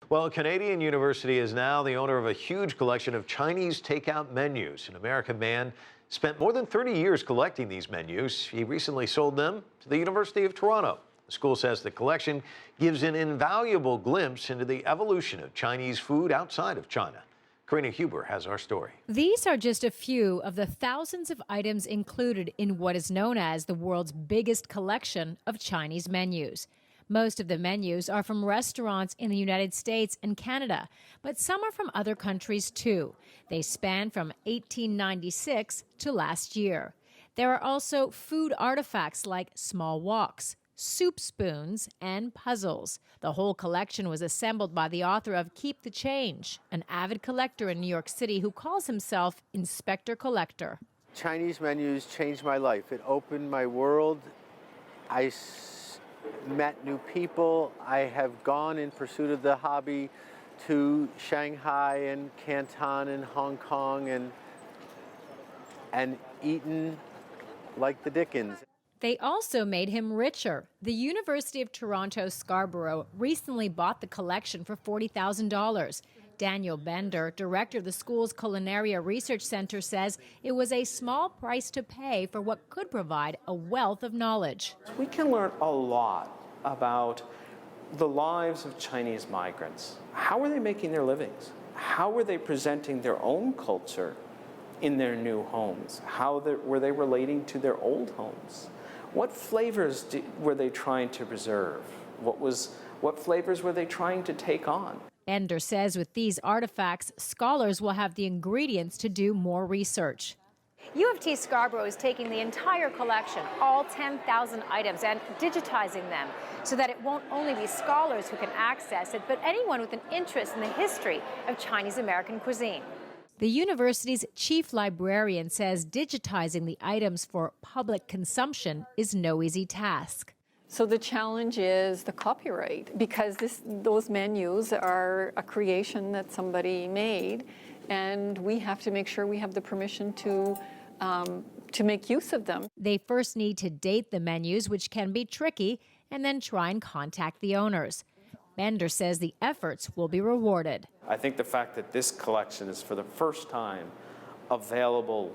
Well, a Canadian university is now the owner of a huge collection of Chinese takeout menus. An American man spent more than 30 years collecting these menus. He recently sold them to the University of Toronto. The school says the collection gives an invaluable glimpse into the evolution of Chinese food outside of China. Karina has our story. These are just a few of the thousands of items included in what is known as the world's biggest collection of Chinese menus. Most of the menus are from restaurants in the United States and Canada, but some are from other countries too. They span from 1896 to last year. There are also food artifacts like small woks, soup spoons, and puzzles. The whole collection was assembled by the author of Keep the Change, an avid collector in New York City who calls himself Inspector Collector. Chinese menus changed my life. It opened my world. I met new people. I have gone in pursuit of the hobby to Shanghai and Canton and Hong Kong and eaten like the Dickens. They also made him richer. The University of Toronto Scarborough recently bought the collection for $40,000. Daniel Bender, director of the school's Culinaria Research Center, says it was a small price to pay for what could provide a wealth of knowledge. We can learn a lot about the lives of Chinese migrants. How are they making their livings? How were they presenting their own culture in their new homes? How were they relating to their old homes? What flavors were they trying to preserve? What flavors were they trying to take on? Bender says with these artifacts, scholars will have the ingredients to do more research. U of T Scarborough is taking the entire collection, all 10,000 items, and digitizing them so that it won't only be scholars who can access it, but anyone with an interest in the history of Chinese American cuisine. The university's chief librarian says digitizing the items for public consumption is no easy task. So the challenge is the copyright, because those menus are a creation that somebody made, and we have to make sure we have the permission to make use of them. They first need to date the menus, which can be tricky, and then try and contact the owners. Bender says the efforts will be rewarded. I think the fact that this collection is for the first time available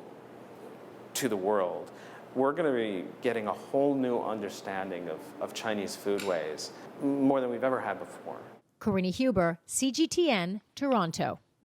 to the world, we're going to be getting a whole new understanding of Chinese foodways, more than we've ever had before. Karina, CGTN, Toronto.